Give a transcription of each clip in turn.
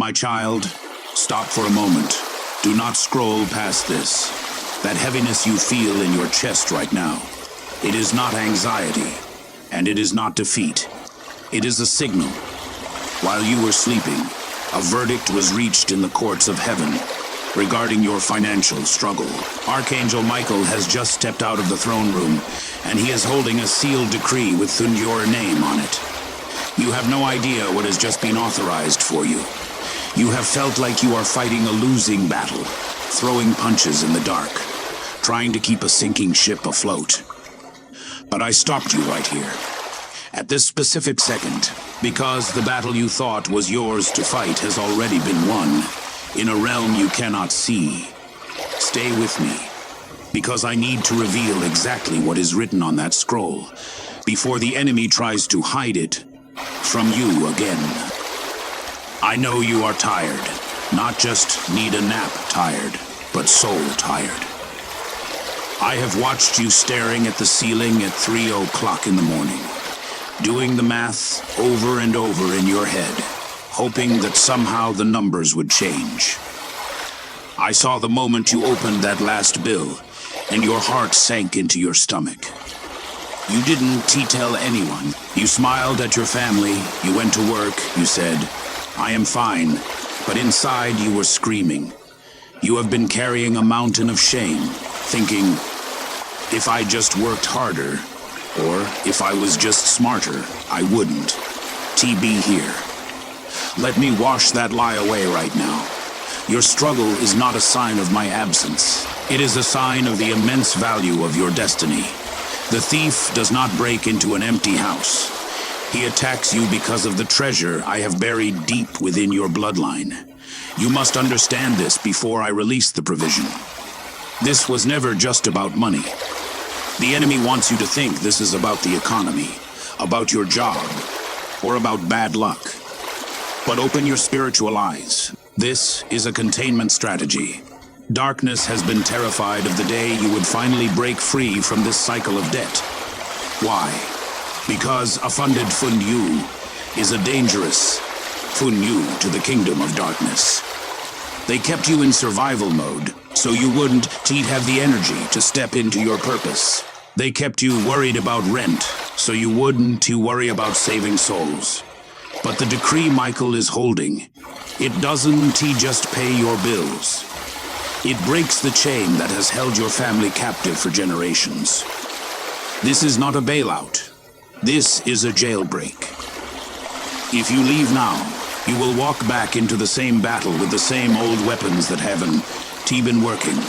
My child, stop for a moment. Do not scroll past this. That heaviness you feel in your chest right now, it is not anxiety, and it is not defeat. It is a signal. While you were sleeping, a verdict was reached in the courts of heaven regarding your financial struggle. Archangel Michael has just stepped out of the throne room, and he is holding a sealed decree with your name on it. You have no idea what has just been authorized for you. You have felt like you are fighting a losing battle, throwing punches in the dark, trying to keep a sinking ship afloat. But I stopped you right here, at this specific second, because the battle you thought was yours to fight has already been won, in a realm you cannot see. Stay with me, because I need to reveal exactly what is written on that scroll, before the enemy tries to hide it from you again. I know you are tired, not just need a nap tired, but soul tired. I have watched you staring at the ceiling at 3 o'clock in the morning, doing the math over and over in your head, hoping that somehow the numbers would change. I saw the moment you opened that last bill, and your heart sank into your stomach. You didn't tell anyone. You smiled at your family, you went to work, you said, "I am fine," but inside you were screaming. You have been carrying a mountain of shame, thinking, if I just worked harder, or if I was just smarter, I wouldn't. TB here. Let me wash that lie away right now. Your struggle is not a sign of my absence. It is a sign of the immense value of your destiny. The thief does not break into an empty house. He attacks you because of the treasure I have buried deep within your bloodline. You must understand this before I release the provision. This was never just about money. The enemy wants you to think this is about the economy, about your job, or about bad luck. But open your spiritual eyes. This is a containment strategy. Darkness has been terrified of the day you would finally break free from this cycle of debt. Why? Because a funded Fun Yu is a dangerous Fun Yu to the kingdom of darkness. They kept you in survival mode, so you wouldn't have the energy to step into your purpose. They kept you worried about rent, so you wouldn't worry about saving souls. But the decree Michael is holding, it doesn't just pay your bills. It breaks the chain that has held your family captive for generations. This is not a bailout. This is a jailbreak. If you leave now, you will walk back into the same battle with the same old weapons that haven't been working.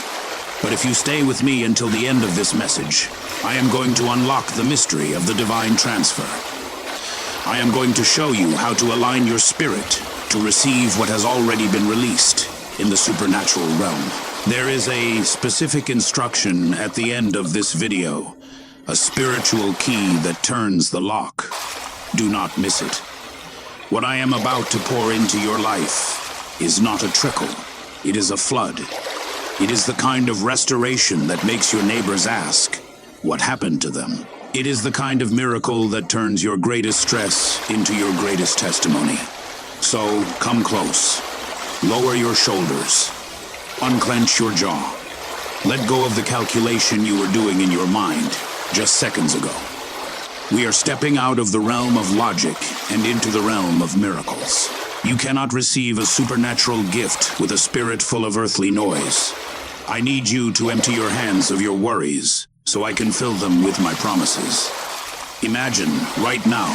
But if you stay with me until the end of this message, I am going to unlock the mystery of the divine transfer. I am going to show you how to align your spirit to receive what has already been released in the supernatural realm. There is a specific instruction at the end of this video, a spiritual key that turns the lock. Do not miss it. What I am about to pour into your life is not a trickle, it is a flood. It is the kind of restoration that makes your neighbors ask, what happened to them? It is the kind of miracle that turns your greatest stress into your greatest testimony. So, come close. Lower your shoulders. Unclench your jaw. Let go of the calculation you were doing in your mind just seconds ago. We are stepping out of the realm of logic and into the realm of miracles. You cannot receive a supernatural gift with a spirit full of earthly noise. I need you to empty your hands of your worries so I can fill them with my promises. Imagine right now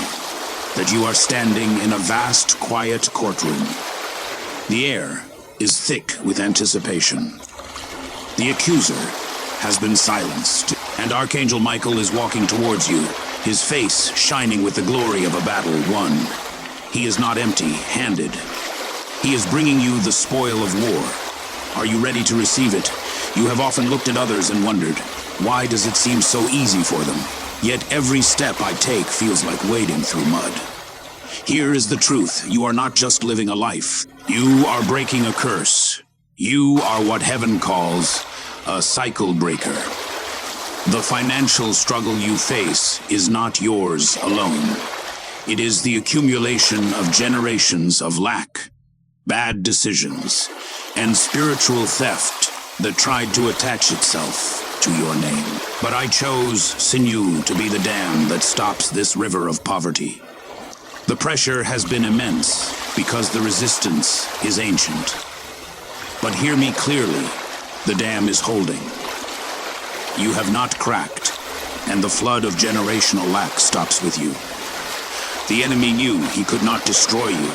that you are standing in a vast, quiet courtroom. The air is thick with anticipation. The accuser has been silenced, and Archangel Michael is walking towards you, his face shining with the glory of a battle won. He is not empty-handed. He is bringing you the spoil of war. Are you ready to receive it? You have often looked at others and wondered, why does it seem so easy for them? Yet every step I take feels like wading through mud. Here is the truth. You are not just living a life. You are breaking a curse. You are what heaven calls a cycle breaker. The financial struggle you face is not yours alone. It is the accumulation of generations of lack, bad decisions, and spiritual theft that tried to attach itself to your name. But I chose sinew to be the dam that stops this river of poverty. The pressure has been immense because the resistance is ancient. But hear me clearly, the dam is holding. You have not cracked, and the flood of generational lack stops with you. The enemy knew he could not destroy you,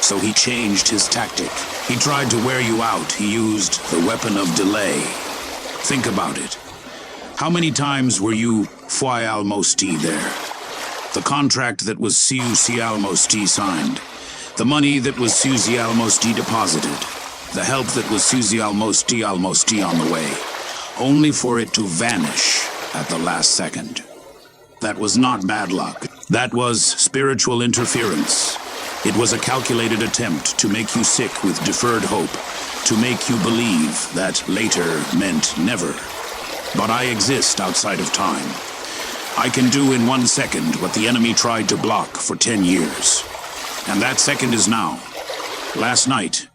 so he changed his tactic. He tried to wear you out. He used the weapon of delay. Think about it. How many times were you foi almosti there? The contract that was Siusi almosti signed. The money that was Susi almosti deposited. The help that was Susi almosti on the way. Only for it to vanish at the last second. That was not bad luck. That was spiritual interference. It was a calculated attempt to make you sick with deferred hope, to make you believe that later meant never. But I exist outside of time. I can do in 1 second what the enemy tried to block for 10 years. And that second is now. Last night,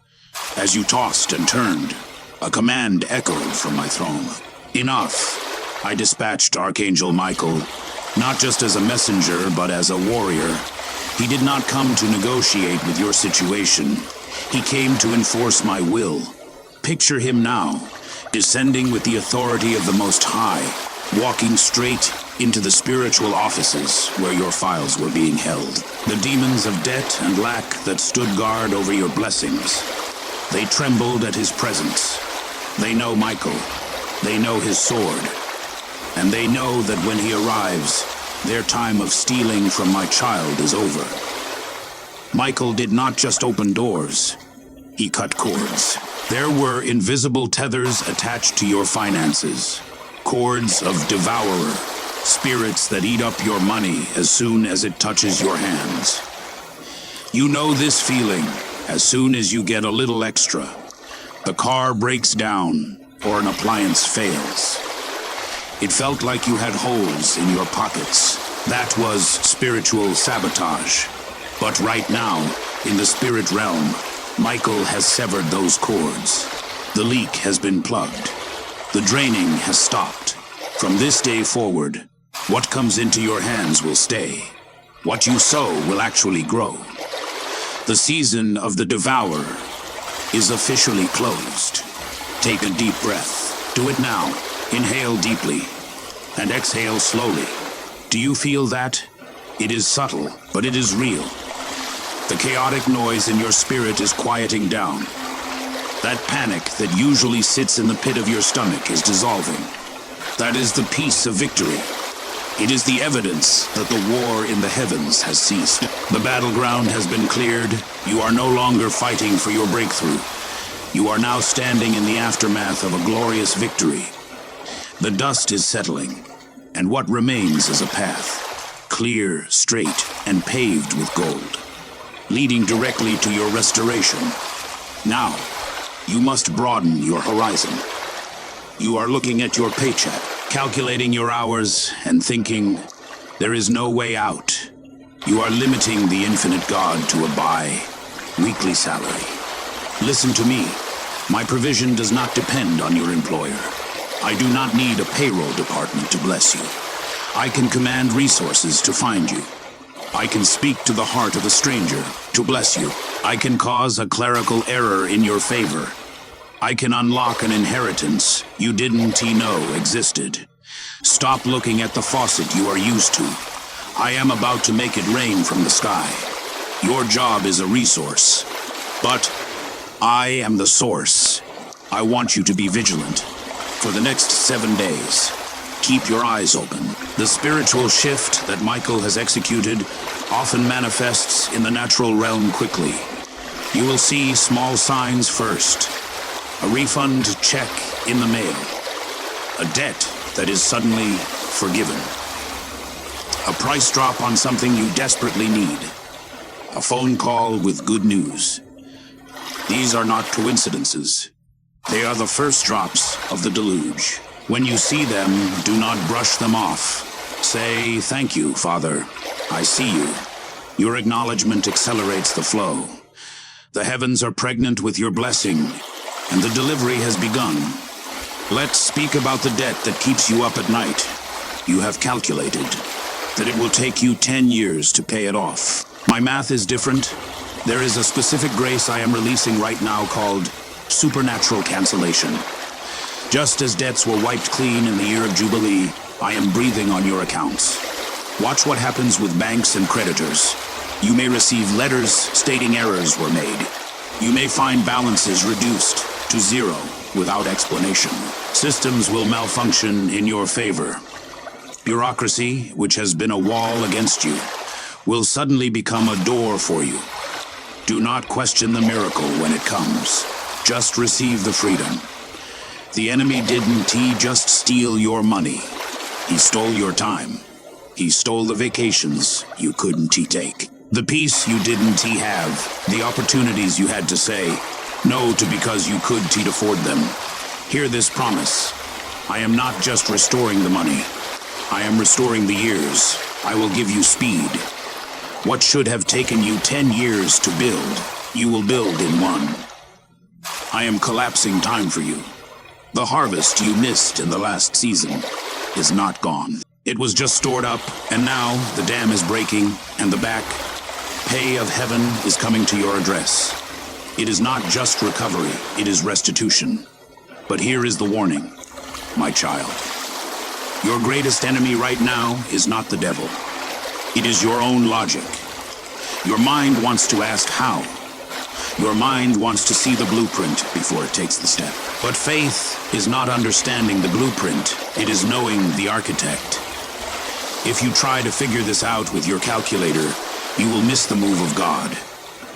as you tossed and turned, a command echoed from my throne. Enough. I dispatched Archangel Michael, not just as a messenger, but as a warrior. He did not come to negotiate with your situation. He came to enforce my will. Picture him now, descending with the authority of the Most High, walking straight into the spiritual offices where your files were being held. The demons of debt and lack that stood guard over your blessings. They trembled at his presence. They know Michael. They know his sword. And they know that when he arrives, their time of stealing from my child is over. Michael did not just open doors. He cut cords. There were invisible tethers attached to your finances. Cords of devourer. Spirits that eat up your money as soon as it touches your hands. You know this feeling as soon as you get a little extra. The car breaks down or an appliance fails. It felt like you had holes in your pockets. That was spiritual sabotage. But right now, in the spirit realm, Michael has severed those cords. The leak has been plugged. The draining has stopped. From this day forward, what comes into your hands will stay. What you sow will actually grow. The season of the devourer is officially closed. Take a deep breath. Do it now. Inhale deeply and exhale slowly. Do you feel that? It is subtle, but it is real. The chaotic noise in your spirit is quieting down. That panic that usually sits in the pit of your stomach is dissolving. That is the peace of victory. It is the evidence that the war in the heavens has ceased. The battleground has been cleared. You are no longer fighting for your breakthrough. You are now standing in the aftermath of a glorious victory. The dust is settling, and what remains is a path, clear, straight, and paved with gold, leading directly to your restoration. Now, you must broaden your horizon. You are looking at your paycheck, calculating your hours, and thinking, there is no way out. You are limiting the infinite God to a bi-weekly salary. Listen to me. My provision does not depend on your employer. I do not need a payroll department to bless you. I can command resources to find you. I can speak to the heart of a stranger to bless you. I can cause a clerical error in your favor. I can unlock an inheritance you didn't know existed. Stop looking at the faucet you are used to. I am about to make it rain from the sky. Your job is a resource, but I am the source. I want you to be vigilant. For the next 7 days, keep your eyes open. The spiritual shift that Michael has executed often manifests in the natural realm quickly. You will see small signs first. A refund check in the mail. A debt that is suddenly forgiven. A price drop on something you desperately need. A phone call with good news. These are not coincidences. They are the first drops of the deluge. When you see them, do not brush them off. Say, thank you, Father. I see you. Your acknowledgement accelerates the flow. The heavens are pregnant with your blessing, and the delivery has begun. Let's speak about the debt that keeps you up at night. You have calculated that it will take you 10 years to pay it off. My math is different. There is a specific grace I am releasing right now called supernatural cancellation. Just as debts were wiped clean in the year of Jubilee, I am breathing on your accounts. Watch what happens with banks and creditors. You may receive letters stating errors were made. You may find balances reduced to zero without explanation. Systems will malfunction in your favor. Bureaucracy, which has been a wall against you, will suddenly become a door for you. Do not question the miracle when it comes. Just receive the freedom. The enemy didn't just steal your money. He stole your time. He stole the vacations you couldn't take. The peace you didn't have. The opportunities you had to say no to because you could afford them. Hear this promise. I am not just restoring the money. I am restoring the years. I will give you speed. What should have taken you 10 years to build, you will build in 1. I am collapsing time for you. The harvest you missed in the last season is not gone. It was just stored up, and now the dam is breaking, and the back pay of heaven is coming to your address. It is not just recovery, it is restitution. But here is the warning, my child. Your greatest enemy right now is not the devil. It is your own logic. Your mind wants to ask how. Your mind wants to see the blueprint before it takes the step. But faith is not understanding the blueprint. It is knowing the architect. If you try to figure this out with your calculator, you will miss the move of God.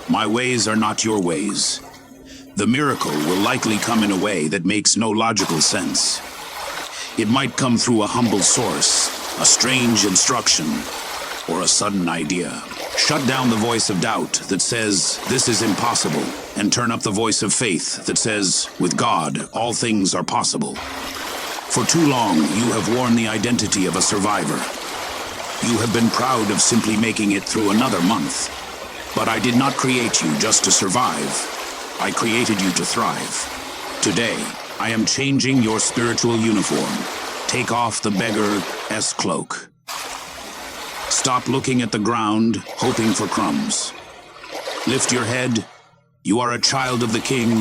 My ways are not your ways. The miracle will likely come in a way that makes no logical sense. It might come through a humble source, a strange instruction, or a sudden idea. Shut down the voice of doubt that says, this is impossible, and turn up the voice of faith that says, with God, all things are possible. For too long, you have worn the identity of a survivor. You have been proud of simply making it through another month. But I did not create you just to survive. I created you to thrive. Today, I am changing your spiritual uniform. Take off the beggar's cloak. Stop looking at the ground, hoping for crumbs. Lift your head. You are a child of the King,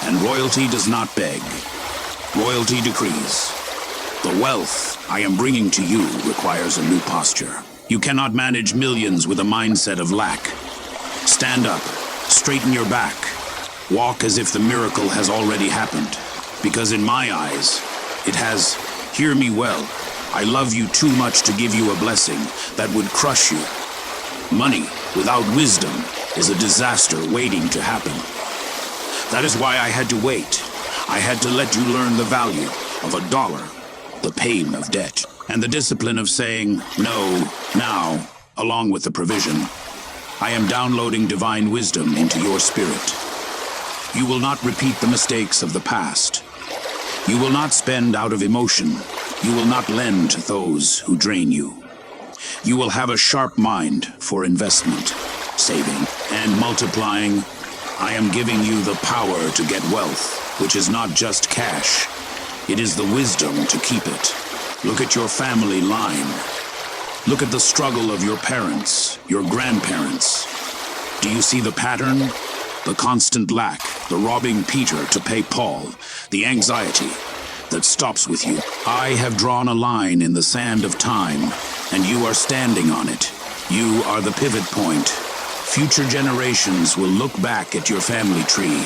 and royalty does not beg. Royalty decrees. The wealth I am bringing to you requires a new posture. You cannot manage millions with a mindset of lack. Stand up, straighten your back, walk as if the miracle has already happened. Because in my eyes, it has. Hear me well. I love you too much to give you a blessing that would crush you. Money without wisdom is a disaster waiting to happen. That is why I had to wait. I had to let you learn the value of $1, the pain of debt, and the discipline of saying no now, along with the provision. I am downloading divine wisdom into your spirit. You will not repeat the mistakes of the past. You will not spend out of emotion. You will not lend to those who drain you. You will have a sharp mind for investment, saving, and multiplying. I am giving you the power to get wealth, which is not just cash. It is the wisdom to keep it. Look at your family line. Look at the struggle of your parents, your grandparents. Do you see the pattern? The constant lack, the robbing Peter to pay Paul, the anxiety that stops with you. I have drawn a line in the sand of time, and you are standing on it. You are the pivot point. Future generations will look back at your family tree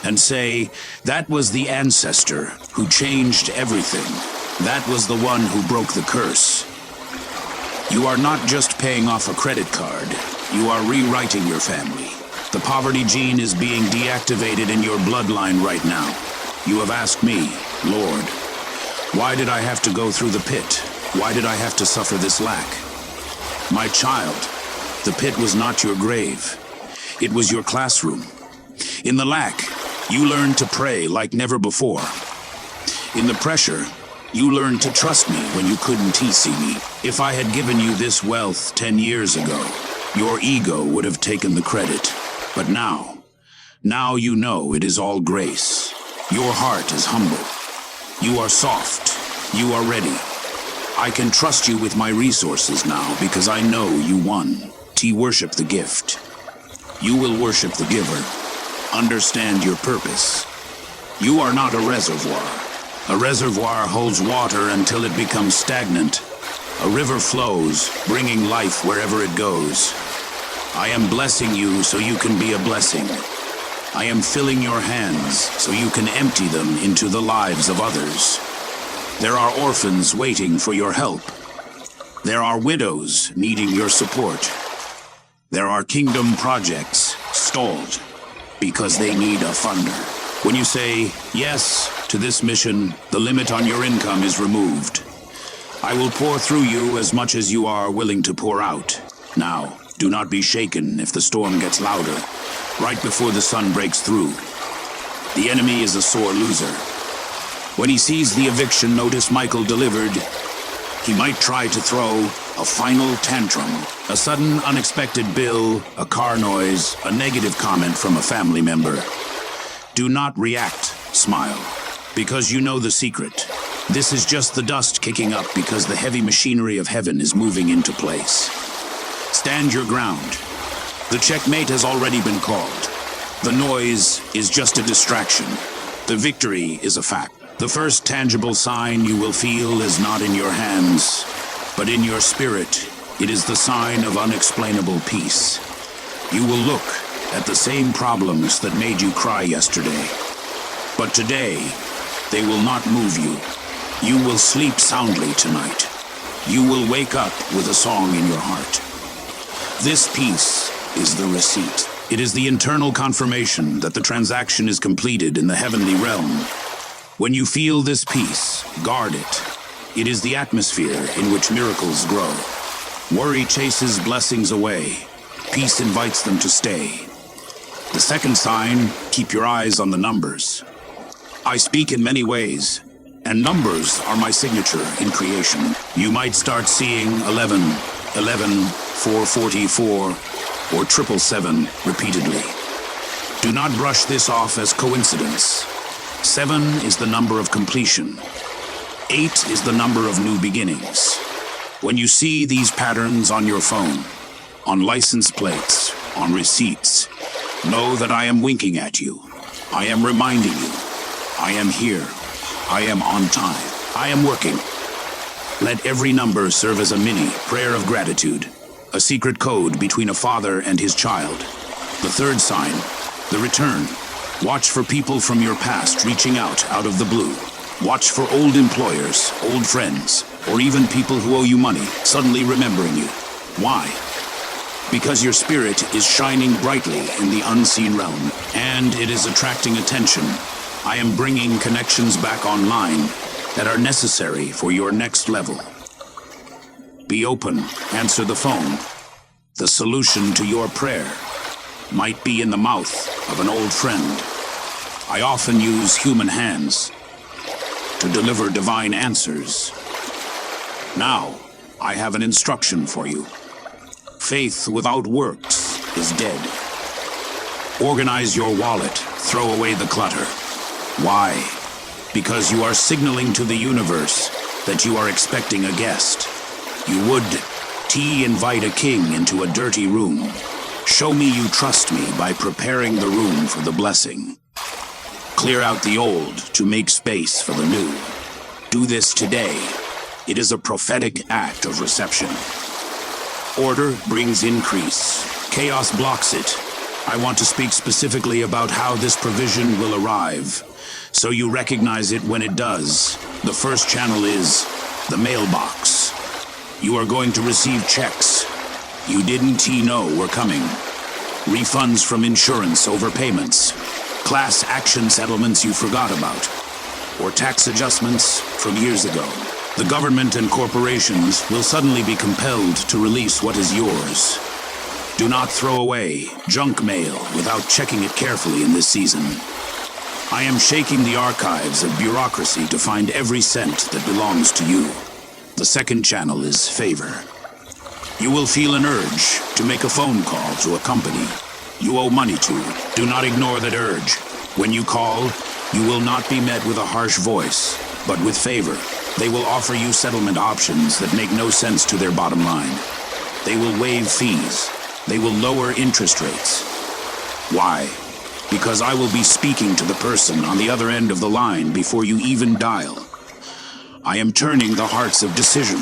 and say, that was the ancestor who changed everything. That was the one who broke the curse. You are not just paying off a credit card. You are rewriting your family. The poverty gene is being deactivated in your bloodline right now. You have asked me, Lord, why did I have to go through the pit? Why did I have to suffer this lack? My child, the pit was not your grave. It was your classroom. In the lack, you learned to pray like never before. In the pressure, you learned to trust me when you couldn't see me. If I had given you this wealth 10 years ago, your ego would have taken the credit. But now, Now you know it is all grace. Your heart is humble. You are soft. You are ready. I can trust you with my resources now because I know you won. Worship the gift. You will worship the giver. Understand your purpose. You are not a reservoir. A reservoir holds water until it becomes stagnant. A river flows, bringing life wherever it goes. I am blessing you so you can be a blessing. I am filling your hands so you can empty them into the lives of others. There are orphans waiting for your help. There are widows needing your support. There are kingdom projects stalled because they need a funder. When you say yes to this mission, the limit on your income is removed. I will pour through you as much as you are willing to pour out. Now, do not be shaken if the storm gets louder, right before the sun breaks through. The enemy is a sore loser. When he sees the eviction notice Michael delivered, he might try to throw a final tantrum. A sudden, unexpected bill, a car noise, a negative comment from a family member. Do not react, smile, because you know the secret. This is just the dust kicking up because the heavy machinery of heaven is moving into place. Stand your ground. The checkmate has already been called. The noise is just a distraction. The victory is a fact. The first tangible sign you will feel is not in your hands, but in your spirit. It is the sign of unexplainable peace. You will look at the same problems that made you cry yesterday. But today, they will not move you. You will sleep soundly tonight. You will wake up with a song in your heart. This peace is the receipt. It is the internal confirmation that the transaction is completed in the heavenly realm. When you feel this peace, guard it. It is the atmosphere in which miracles grow. Worry chases blessings away. Peace invites them to stay. The second sign, keep your eyes on the numbers. I speak in many ways, and numbers are my signature in creation. You might start seeing 11, 11, 444, or 777 repeatedly. Do not brush this off as coincidence. 7 is the number of completion. 8 is the number of new beginnings. When you see these patterns on your phone, on license plates, on receipts, know that I am winking at you. I am reminding you. I am here. I am on time. I am working. Let every number serve as a mini prayer of gratitude, a secret code between a father and his child. The third sign, the return. Watch for people from your past reaching out of the blue. Watch for old employers, old friends, or even people who owe you money, suddenly remembering you. Why? Because your spirit is shining brightly in the unseen realm, and it is attracting attention. I am bringing connections back online that are necessary for your next level. Be open, answer the phone. The solution to your prayer might be in the mouth of an old friend. I often use human hands to deliver divine answers. Now, I have an instruction for you. Faith without works is dead. Organize your wallet, throw away the clutter. Why? Because you are signaling to the universe that you are expecting a guest. You would invite a king into a dirty room. Show me you trust me by preparing the room for the blessing. Clear out the old to make space for the new. Do this today. It is a prophetic act of reception. Order brings increase. Chaos blocks it. I want to speak specifically about how this provision will arrive, so you recognize it when it does. The first channel is the mailbox. You are going to receive checks you didn't know were coming. Refunds from insurance overpayments. Class action settlements you forgot about, or tax adjustments from years ago. The government and corporations will suddenly be compelled to release what is yours. Do not throw away junk mail without checking it carefully in this season. I am shaking the archives of bureaucracy to find every cent that belongs to you. The second channel is favor. You will feel an urge to make a phone call to a company. you owe money to. Do not ignore that urge. When you call, you will not be met with a harsh voice, but with favor. They will offer you settlement options that make no sense to their bottom line. They will waive fees. They will lower interest rates. Why? Because I will be speaking to the person on the other end of the line before you even dial. I am turning the hearts of decision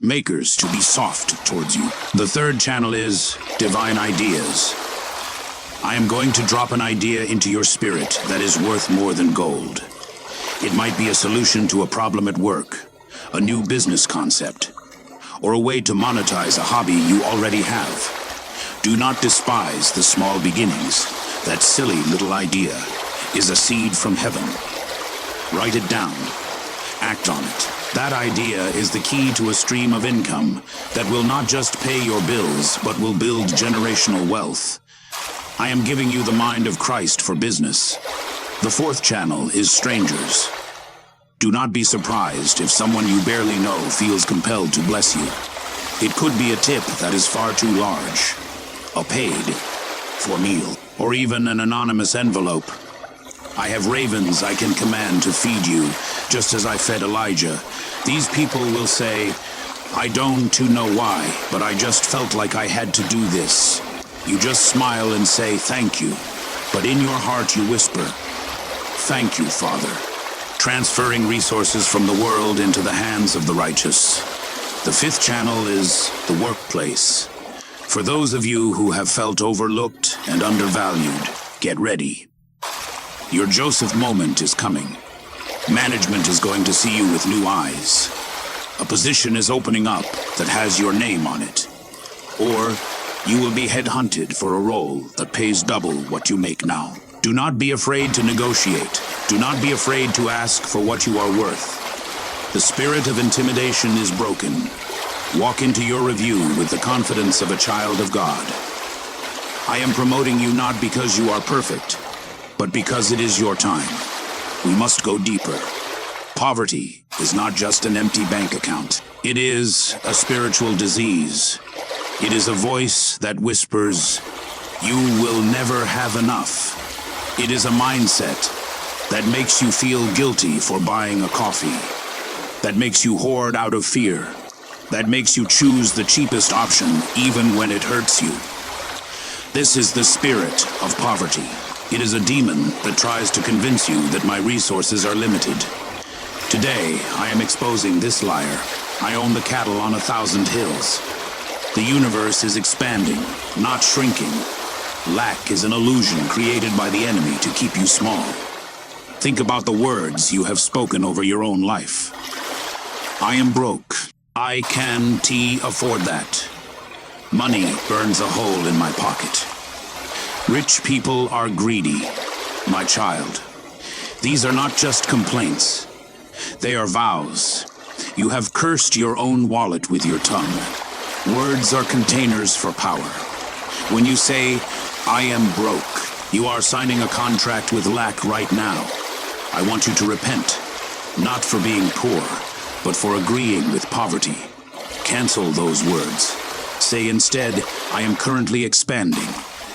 makers to be soft towards you. The third channel is divine ideas. I am going to drop an idea into your spirit that is worth more than gold. It might be a solution to a problem at work, a new business concept, or a way to monetize a hobby you already have. Do not despise the small beginnings. That silly little idea is a seed from heaven. Write it down. Act on it. That idea is the key to a stream of income that will not just pay your bills, but will build generational wealth. I am giving you the mind of Christ for business. The fourth channel is strangers. Do not be surprised if someone you barely know feels compelled to bless you. It could be a tip that is far too large, a paid for meal, or even an anonymous envelope. I have ravens I can command to feed you, just as I fed Elijah. These people will say, I don't know why, but I just felt like I had to do this. You just smile and say thank you, but in your heart you whisper, thank you, Father. Transferring resources from the world into the hands of the righteous. The fifth channel is the workplace. For those of you who have felt overlooked and undervalued, get ready. Your Joseph moment is coming. Management is going to see you with new eyes. A position is opening up that has your name on it. Or you will be headhunted for a role that pays double what you make now. Do not be afraid to negotiate. Do not be afraid to ask for what you are worth. The spirit of intimidation is broken. Walk into your review with the confidence of a child of God. I am promoting you not because you are perfect, but because it is your time. We must go deeper. Poverty is not just an empty bank account. It is a spiritual disease. It is a voice that whispers, you will never have enough. It is a mindset that makes you feel guilty for buying a coffee, that makes you hoard out of fear, that makes you choose the cheapest option even when it hurts you. This is the spirit of poverty. It is a demon that tries to convince you that my resources are limited. Today, I am exposing this liar. I own the cattle on 1,000 hills. The universe is expanding, not shrinking. Lack is an illusion created by the enemy to keep you small. Think about the words you have spoken over your own life. I am broke. I can't afford that. Money burns a hole in my pocket. Rich people are greedy, my child. These are not just complaints. They are vows. You have cursed your own wallet with your tongue. Words are containers for power. When you say, I am broke, you are signing a contract with lack right now. I want you to repent, not for being poor, but for agreeing with poverty. Cancel those words. Say instead, I am currently expanding.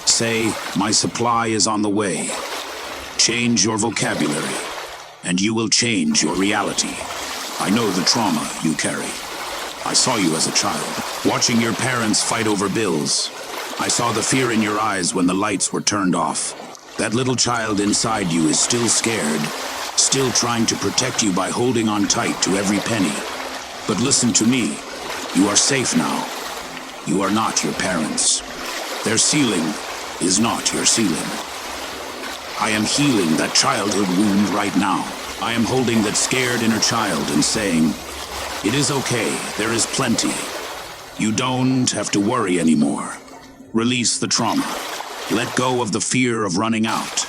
Say, my supply is on the way. Change your vocabulary, and you will change your reality. I know the trauma you carry. I saw you as a child, watching your parents fight over bills. I saw the fear in your eyes when the lights were turned off. That little child inside you is still scared, still trying to protect you by holding on tight to every penny. But listen to me. You are safe now. You are not your parents. Their ceiling is not your ceiling. I am healing that childhood wound right now. I am holding that scared inner child and saying, it is okay, there is plenty. You don't have to worry anymore. Release the trauma. Let go of the fear of running out.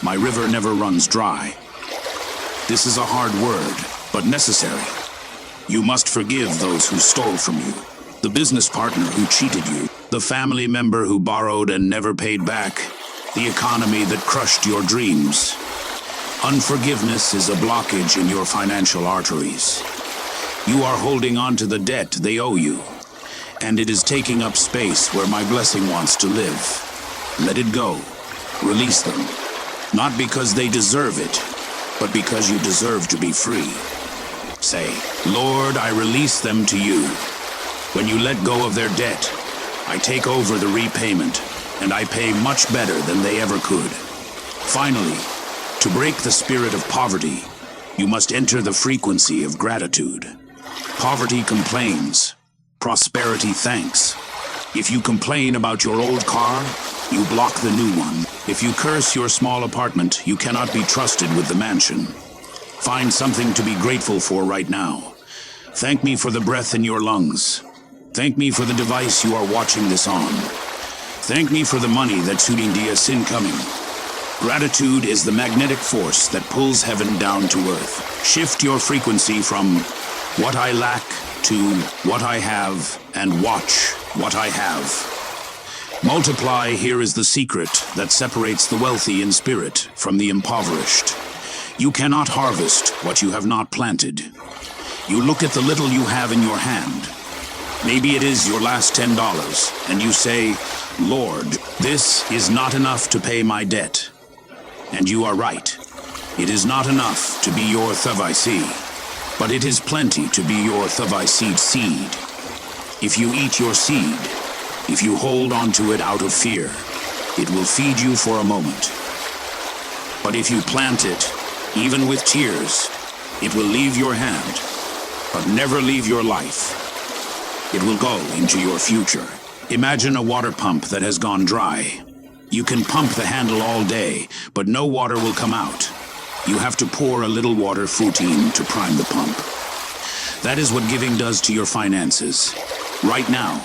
My river never runs dry. This is a hard word, but necessary. You must forgive those who stole from you. The business partner who cheated you. The family member who borrowed and never paid back. The economy that crushed your dreams. Unforgiveness is a blockage in your financial arteries. You are holding on to the debt they owe you, and it is taking up space where my blessing wants to live. Let it go. Release them. Not because they deserve it, but because you deserve to be free. Say, Lord, I release them to you. When you let go of their debt, I take over the repayment, and I pay much better than they ever could. Finally, to break the spirit of poverty, you must enter the frequency of gratitude. Poverty complains. Prosperity thanks. If you complain about your old car, you block the new one. If you curse your small apartment, you cannot be trusted with the mansion. Find something to be grateful for right now. Thank me for the breath in your lungs. Thank me for the device you are watching this on. Thank me for the money that's shooting dias incoming. Gratitude is the magnetic force that pulls heaven down to earth. Shift your frequency from what I lack to what I have, and watch what I have. Multiply, here is the secret that separates the wealthy in spirit from the impoverished. You cannot harvest what you have not planted. You look at the little you have in your hand. Maybe it is your last $10, and you say, Lord, this is not enough to pay my debt. And you are right. It is not enough to be your Thavisi, but it is plenty to be your Thavisi seed. If you eat your seed, if you hold on to it out of fear, it will feed you for a moment. But if you plant it, even with tears, it will leave your hand, but never leave your life. It will go into your future. Imagine a water pump that has gone dry. You can pump the handle all day, but no water will come out. You have to pour a little water Futine to prime the pump. That is what giving does to your finances. Right now,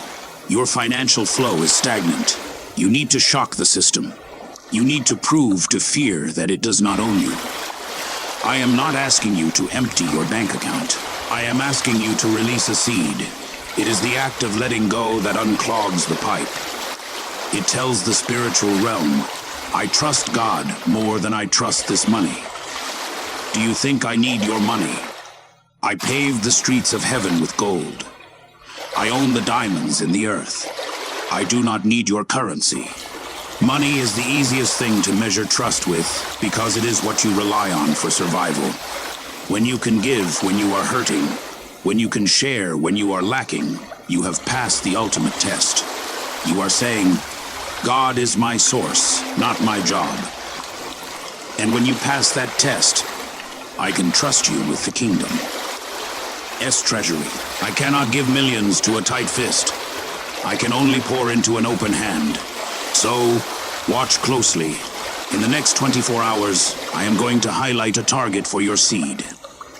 your financial flow is stagnant. You need to shock the system. You need to prove to fear that it does not own you. I am not asking you to empty your bank account. I am asking you to release a seed. It is the act of letting go that unclogs the pipe. It tells the spiritual realm, I trust God more than I trust this money. Do you think I need your money? I paved the streets of heaven with gold. I own the diamonds in the earth. I do not need your currency. Money is the easiest thing to measure trust with because it is what you rely on for survival. When you can give when you are hurting, when you can share when you are lacking, you have passed the ultimate test. You are saying, God is my source, not my job. And when you pass that test, I can trust you with the kingdom. S treasury. I cannot give millions to a tight fist. I can only pour into an open hand. So, watch closely. In the next 24 hours, I am going to highlight a target for your seed.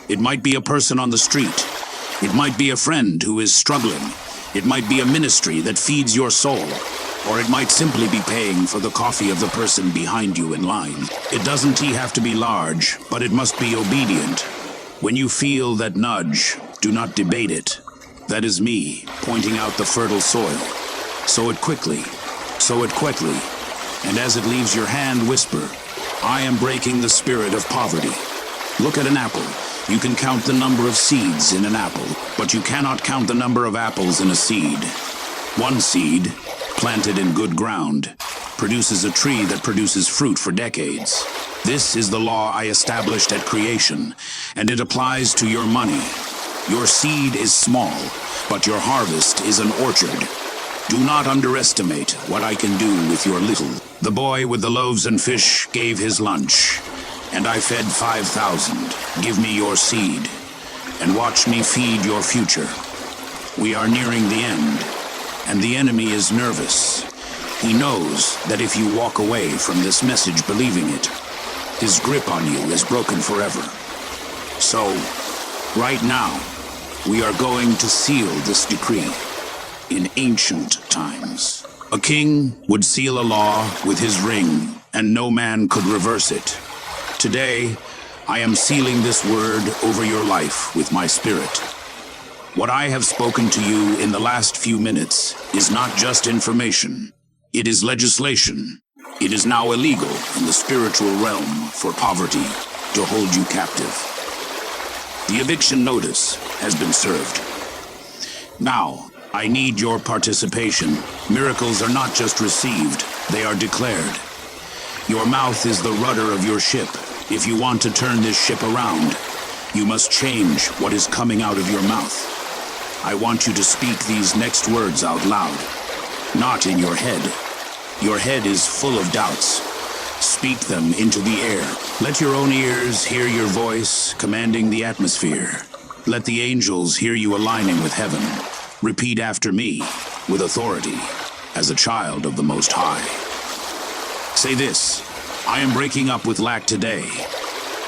It might be a person on the street. It might be a friend who is struggling. It might be a ministry that feeds your soul. Or it might simply be paying for the coffee of the person behind you in line. It doesn't have to be large, but it must be obedient. When you feel that nudge, do not debate it. That is me, pointing out the fertile soil. Sow it quickly. Sow it quickly. And as it leaves your hand, whisper, I am breaking the spirit of poverty. Look at an apple. You can count the number of seeds in an apple, but you cannot count the number of apples in a seed. One seed, planted in good ground, produces a tree that produces fruit for decades. This is the law I established at creation, and it applies to your money. Your seed is small, but your harvest is an orchard. Do not underestimate what I can do with your little. The boy with the loaves and fish gave his lunch, and I fed 5,000. Give me your seed, and watch me feed your future. We are nearing the end, and the enemy is nervous. He knows that if you walk away from this message believing it, his grip on you is broken forever. So, right now, we are going to seal this decree. In ancient times, a king would seal a law with his ring, and no man could reverse it. Today, I am sealing this word over your life with my spirit. What I have spoken to you in the last few minutes is not just information. It is legislation. It is now illegal in the spiritual realm for poverty to hold you captive. The eviction notice has been served. Now, I need your participation. Miracles are not just received, they are declared. Your mouth is the rudder of your ship. If you want to turn this ship around, you must change what is coming out of your mouth. I want you to speak these next words out loud, not in your head. Your head is full of doubts. Speak them into the air. Let your own ears hear your voice commanding the atmosphere. Let the angels hear you aligning with heaven. Repeat after me with authority as a child of the Most High. Say this: I am breaking up with lack today.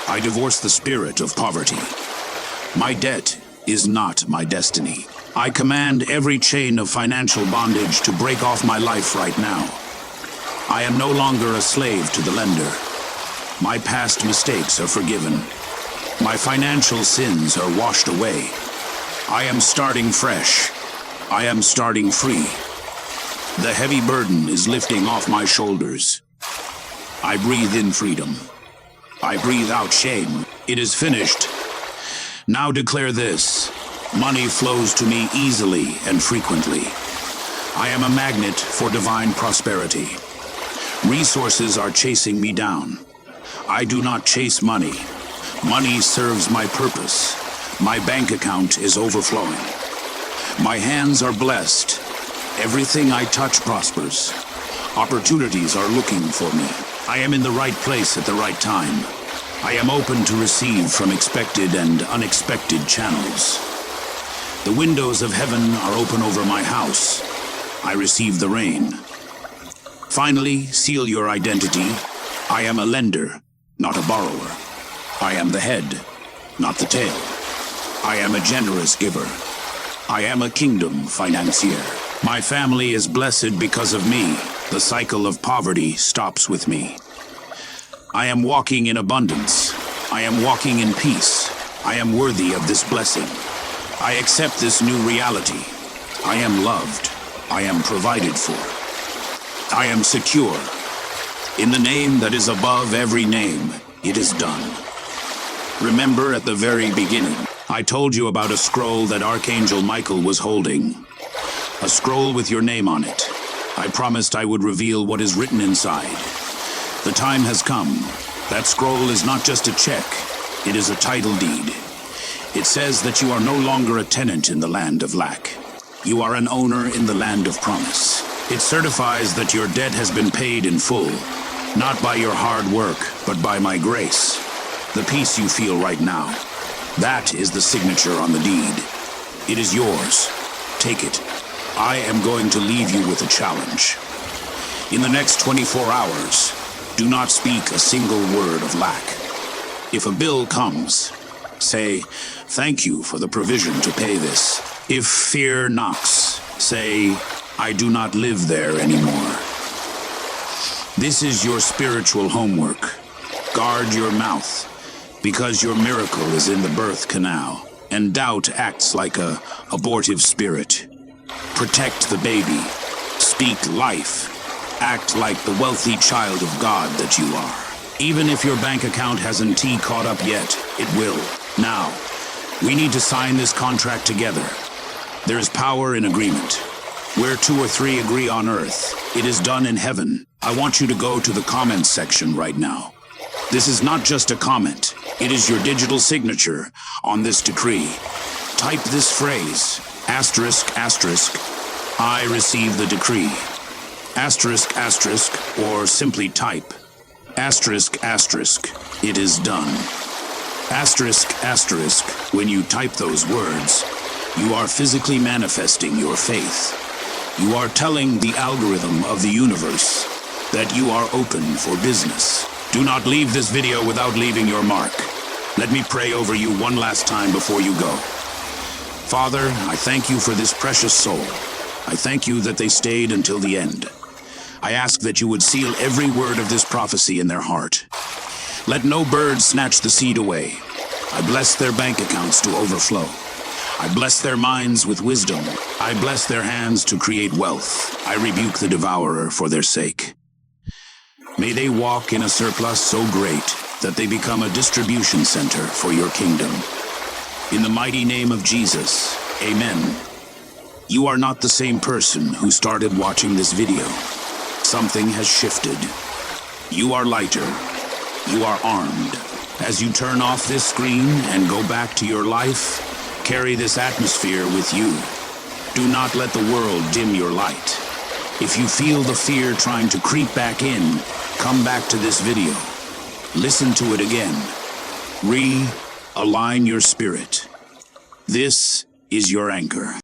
I divorce the spirit of poverty. My debt is not my destiny. I command every chain of financial bondage to break off my life right now. I am no longer a slave to the lender. My past mistakes are forgiven. My financial sins are washed away. I am starting fresh. I am starting free. The heavy burden is lifting off my shoulders. I breathe in freedom. I breathe out shame. It is finished. Now declare this: money flows to me easily and frequently. I am a magnet for divine prosperity. Resources are chasing me down. I do not chase money. Money serves my purpose. My bank account is overflowing. My hands are blessed. Everything I touch prospers. Opportunities are looking for me. I am in the right place at the right time. I am open to receive from expected and unexpected channels. The windows of heaven are open over my house. I receive the rain. Finally, seal your identity. I am a lender, not a borrower. I am the head, not the tail. I am a generous giver. I am a kingdom financier. My family is blessed because of me. The cycle of poverty stops with me. I am walking in abundance. I am walking in peace. I am worthy of this blessing. I accept this new reality. I am loved. I am provided for. I am secure. In the name that is above every name, it is done. Remember at the very beginning, I told you about a scroll that Archangel Michael was holding. A scroll with your name on it. I promised I would reveal what is written inside. The time has come. That scroll is not just a check. It is a title deed. It says that you are no longer a tenant in the land of lack. You are an owner in the land of promise. It certifies that your debt has been paid in full, not by your hard work, but by my grace. The peace you feel right now, that is the signature on the deed. It is yours. Take it. I am going to leave you with a challenge. In the next 24 hours, do not speak a single word of lack. If a bill comes, say, "Thank you for the provision to pay this." If fear knocks, say, "I do not live there anymore." This is your spiritual homework. Guard your mouth, because your miracle is in the birth canal, and doubt acts like a abortive spirit. Protect the baby. Speak life. Act like the wealthy child of God that you are. Even if your bank account hasn't caught up yet, it will. Now, we need to sign this contract together. There is power in agreement. Where 2 or 3 agree on earth, it is done in heaven. I want you to go to the comments section right now. This is not just a comment. It is your digital signature on this decree. Type this phrase, asterisk, asterisk, I receive the decree. Asterisk, asterisk, or simply type, asterisk, asterisk, it is done. Asterisk, asterisk, when you type those words, you are physically manifesting your faith. You are telling the algorithm of the universe that you are open for business. Do not leave this video without leaving your mark. Let me pray over you one last time before you go. Father, I thank you for this precious soul. I thank you that they stayed until the end. I ask that you would seal every word of this prophecy in their heart. Let no bird snatch the seed away. I bless their bank accounts to overflow. I bless their minds with wisdom. I bless their hands to create wealth. I rebuke the devourer for their sake. May they walk in a surplus so great that they become a distribution center for your kingdom. In the mighty name of Jesus, amen You are not the same person who started watching this video. Something has shifted. You are lighter. You are armed. As you turn off this screen and go back to your life, carry this atmosphere with you. Do not let the world dim your light. If you feel the fear trying to creep back in, come back to this video. Listen to it again. Realign your spirit. This is your anchor.